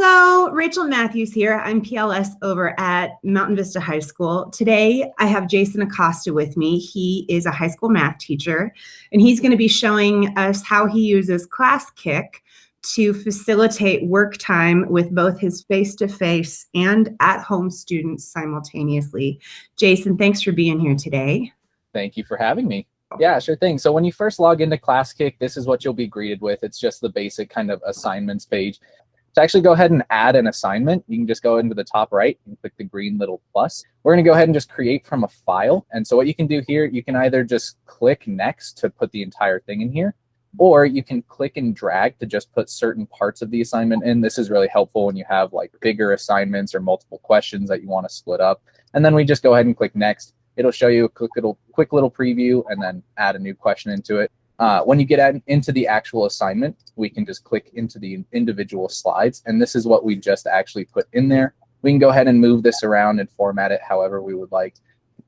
Hello, Rachel Matthews here. I'm PLS over at Mountain Vista High School. Today, I have Jason Acosta with me. He is a high school math teacher, and he's going to be showing us how he uses Classkick to facilitate work time with both his face-to-face and at-home students simultaneously. Jason, thanks for being here today. Thank you for having me. Yeah, sure thing. So when you first log into Classkick, this is what you'll be greeted with. It's just the basic kind of assignments page. To actually go ahead and add an assignment, you can just go into the top right and click the green little plus. We're going to go ahead and just create from a file. And so what you can do here, you can either just click next to put the entire thing in here, or you can click and drag to just put certain parts of the assignment in. This is really helpful when you have like bigger assignments or multiple questions that you want to split up. And then we just go ahead and click next. It'll show you a quick little preview and then add a new question into it. When you get into the actual assignment, we can just click into the individual slides, and this is what we just actually put in there. We can go ahead and move this around and format it however we would like.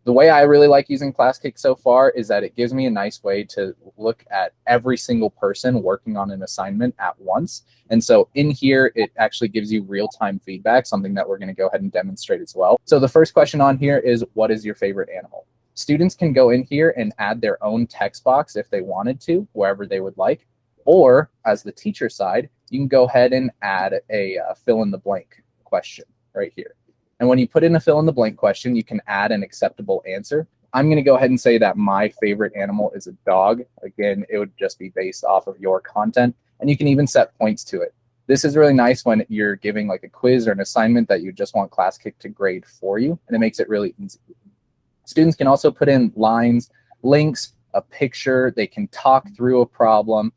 The way I really like using Classkick so far is that it gives me a nice way to look at every single person working on an assignment at once. And so in here, it actually gives you real-time feedback, something that we're going to go ahead and demonstrate as well. So the first question on here is, what is your favorite animal? Students can go in here and add their own text box if they wanted to, wherever they would like. Or as the teacher side, you can go ahead and add a fill-in-the-blank question right here. And when you put in a fill-in-the-blank question, you can add an acceptable answer. I'm going to go ahead and say that my favorite animal is a dog. Again, it would just be based off of your content, and you can even set points to it. This is really nice when you're giving like a quiz or an assignment that you just want Classkick to grade for you, and it makes it really easy. Students can also put in lines, links, a picture. They can talk through a problem.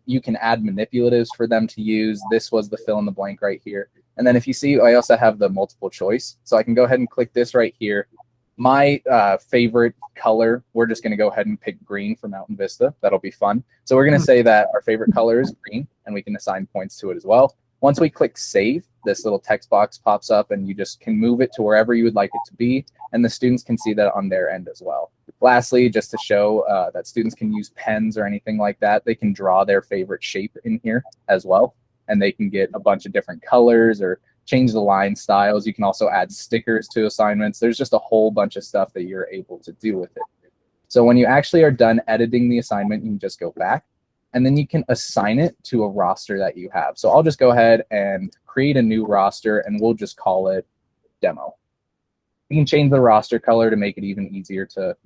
You can add manipulatives for them to use. This was the fill in the blank right here. And then if you see, I also have the multiple choice. So I can go ahead and click this right here. My favorite color, we're just going to go ahead and pick green for Mountain Vista. That'll be fun. So we're going to say that our favorite color is green, and we can assign points to it as well. Once we click save, this little text box pops up, and you just can move it to wherever you would like it to be, and the students can see that on their end as well. Lastly, just to show that students can use pens or anything like that, they can draw their favorite shape in here as well, and they can get a bunch of different colors or change the line styles. You can also add stickers to assignments. There's just a whole bunch of stuff that you're able to do with it. So when you actually are done editing the assignment, you can just go back, and then you can assign it to a roster that you have. So I'll just go ahead and create a new roster, and we'll just call it demo. You can change the roster color to make it even easier to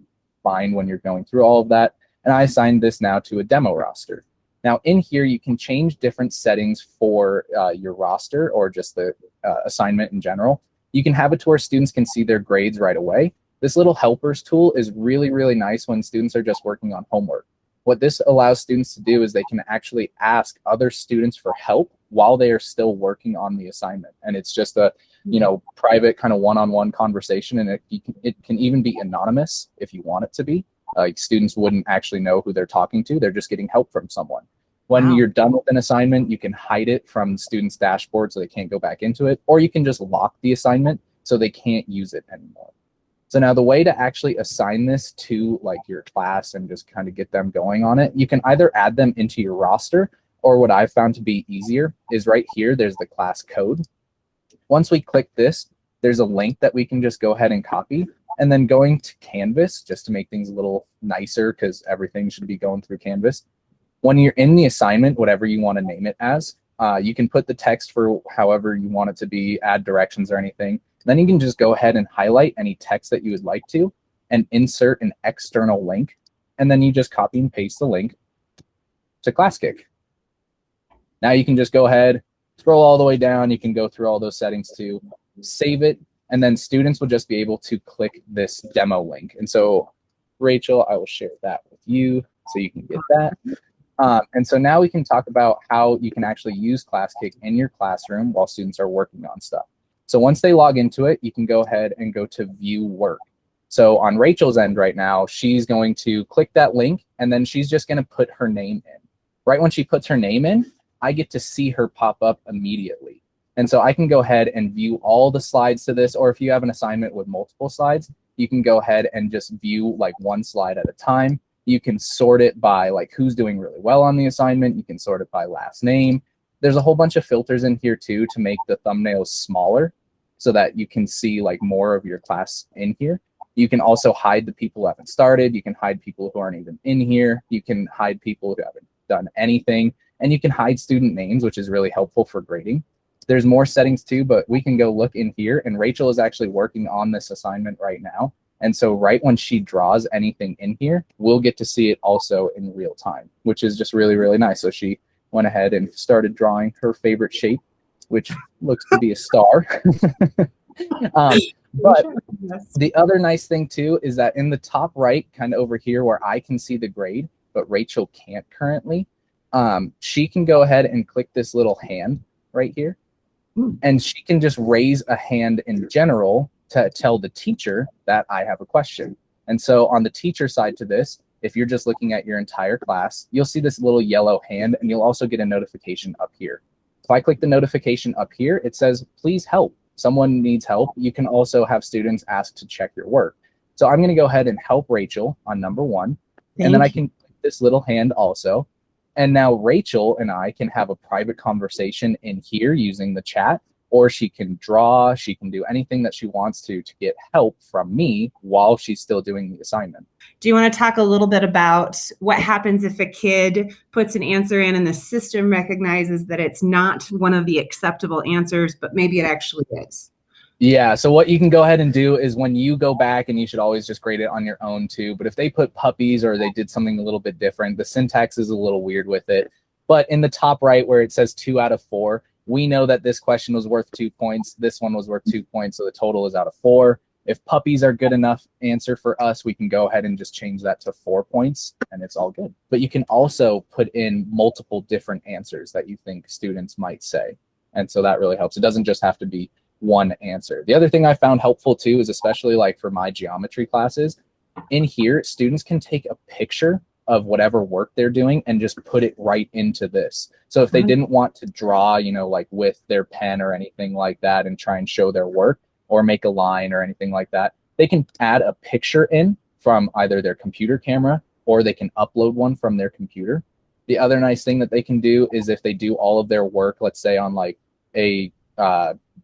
find when you're going through all of that. And I assigned this now to a demo roster. Now in here, you can change different settings for your roster or just the assignment in general. You can have it to where students can see their grades right away. This little helpers tool is really, really nice when students are just working on homework. What this allows students to do is they can actually ask other students for help while they are still working on the assignment. And it's just a private kind of one-on-one conversation, and it can even be anonymous if you want it to be. Like students wouldn't actually know who they're talking to. They're just getting help from someone. When you're done with an assignment, you can hide it from the student's dashboard so they can't go back into it, or you can just lock the assignment so they can't use it anymore. So now the way to actually assign this to like your class and just kind of get them going on it, you can either add them into your roster, or what I've found to be easier is right here, there's the class code. Once we click this, there's a link that we can just go ahead and copy, and then going to Canvas, just to make things a little nicer because everything should be going through Canvas. When you're in the assignment, whatever you want to name it as, you can put the text for however you want it to be, add directions or anything. Then you can just go ahead and highlight any text that you would like to and insert an external link. And then you just copy and paste the link to Classkick. Now you can just go ahead, scroll all the way down. You can go through all those settings to save it. And then students will just be able to click this demo link. And so, Rachel, I will share that with you so you can get that. And so now we can talk about how you can actually use Classkick in your classroom while students are working on stuff. So once they log into it, you can go ahead and go to view work. So on Rachel's end right now, she's going to click that link, and then she's just going to put her name in. Right when she puts her name in, I get to see her pop up immediately. And so I can go ahead and view all the slides to this, or if you have an assignment with multiple slides, you can go ahead and just view like one slide at a time. You can sort it by like who's doing really well on the assignment. You can sort it by last name. There's a whole bunch of filters in here too to make the thumbnails smaller so that you can see like more of your class in here. You can also hide the people who haven't started. You can hide people who aren't even in here. You can hide people who haven't done anything. And you can hide student names, which is really helpful for grading. There's more settings too, but we can go look in here. And Rachel is actually working on this assignment right now. And so right when she draws anything in here, we'll get to see it also in real time, which is just really, really nice. So she went ahead and started drawing her favorite shape, which looks to be a star. But the other nice thing too is that in the top right, kind of over here where I can see the grade, but Rachel can't currently, she can go ahead and click this little hand right here. And she can just raise a hand in general to tell the teacher that I have a question. And so on the teacher side to this, if you're just looking at your entire class, you'll see this little yellow hand, and you'll also get a notification up here. If I click the notification up here, it says, please help. Someone needs help. You can also have students ask to check your work. So I'm going to go ahead and help Rachel on number 1. And then I can click this little hand also. And now Rachel and I can have a private conversation in here using the chat, or she can draw, she can do anything that she wants to get help from me while she's still doing the assignment. Do you want to talk a little bit about what happens if a kid puts an answer in and the system recognizes that it's not one of the acceptable answers, but maybe it actually is? Yeah, so what you can go ahead and do is when you go back, and you should always just grade it on your own too, but if they put puppies or they did something a little bit different, the syntax is a little weird with it. But in the top right where it says 2 out of 4, we know that this question was worth 2 points. This one was worth 2 points, so the total is out of 4. If puppies are good enough answer for us, we can go ahead and just change that to 4 points, and it's all good. But you can also put in multiple different answers that you think students might say. And so that really helps. It doesn't just have to be one answer. The other thing I found helpful too is, especially like for my geometry classes, in here, students can take a picture of whatever work they're doing and just put it right into this. So if they didn't want to draw, you know, like with their pen or anything like that and try and show their work or make a line or anything like that, they can add a picture in from either their computer camera or they can upload one from their computer. The other nice thing that they can do is if they do all of their work, let's say on like a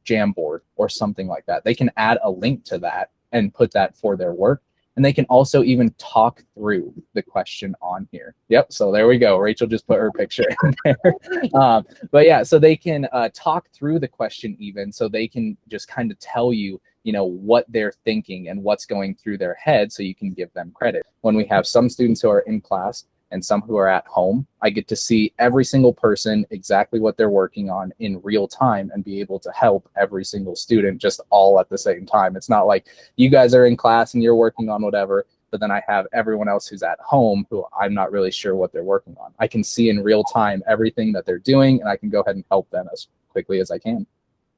Jamboard or something like that, they can add a link to that and put that for their work. And they can also even talk through the question on here. Yep, so there we go. Rachel just put her picture in there. But yeah, so they can talk through the question even, so they can just kind of tell you, you know, what they're thinking and what's going through their head, so you can give them credit. When we have some students who are in class and some who are at home, I get to see every single person, exactly what they're working on in real time, and be able to help every single student just all at the same time. It's not like you guys are in class and you're working on whatever, but then I have everyone else who's at home who I'm not really sure what they're working on. I can see in real time everything that they're doing, and I can go ahead and help them as quickly as I can.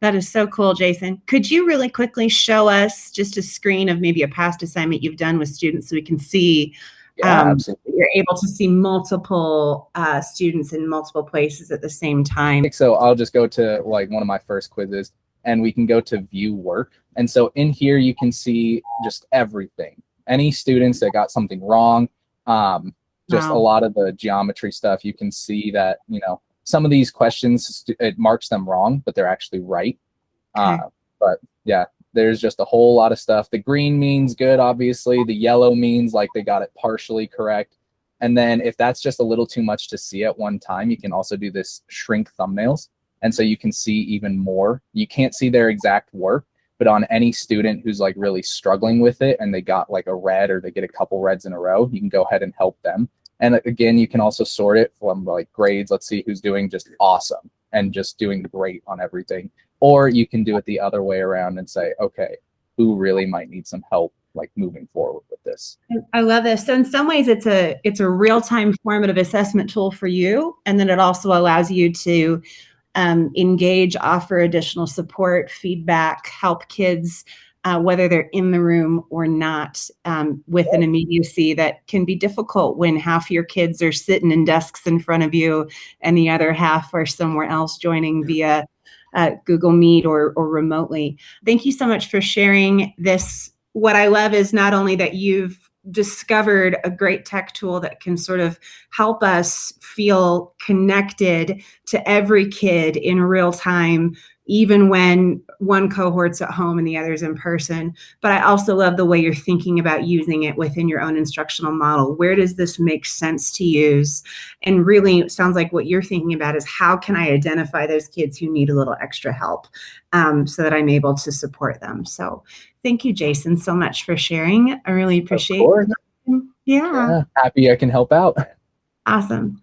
That is so cool, Jason. Could you really quickly show us just a screen of maybe a past assignment you've done with students so we can see Absolutely. you're able to see multiple students in multiple places at the same time? So I'll just go to like one of my first quizzes, and we can go to view work. And so in here, you can see just everything. Any students that got something wrong, just a lot of the geometry stuff, you can see that, you know, some of these questions, it marks them wrong, but they're actually right. Okay. But yeah, there's just a whole lot of stuff. The green means good, obviously. The yellow means like they got it partially correct. And then if that's just a little too much to see at one time, you can also do this shrink thumbnails. And so you can see even more. You can't see their exact work, but on any student who's like really struggling with it and they got like a red or they get a couple reds in a row, you can go ahead and help them. And again, you can also sort it from like grades. Let's see who's doing just awesome and just doing great on everything. Or you can do it the other way around and say, okay, who really might need some help like moving forward with this? I love this. So in some ways it's a real-time formative assessment tool for you. And then it also allows you to engage, offer additional support, feedback, help kids, whether they're in the room or not, with an immediacy that can be difficult when half your kids are sitting in desks in front of you and the other half are somewhere else joining via Google Meet or remotely. Thank you so much for sharing this. What I love is not only that you've discovered a great tech tool that can sort of help us feel connected to every kid in real time, even when one cohort's at home and the other's in person. But I also love the way you're thinking about using it within your own instructional model. Where does this make sense to use? And really, it sounds like what you're thinking about is how can I identify those kids who need a little extra help so that I'm able to support them. So thank you, Jason, so much for sharing. I really appreciate it. Yeah, happy I can help out. Awesome.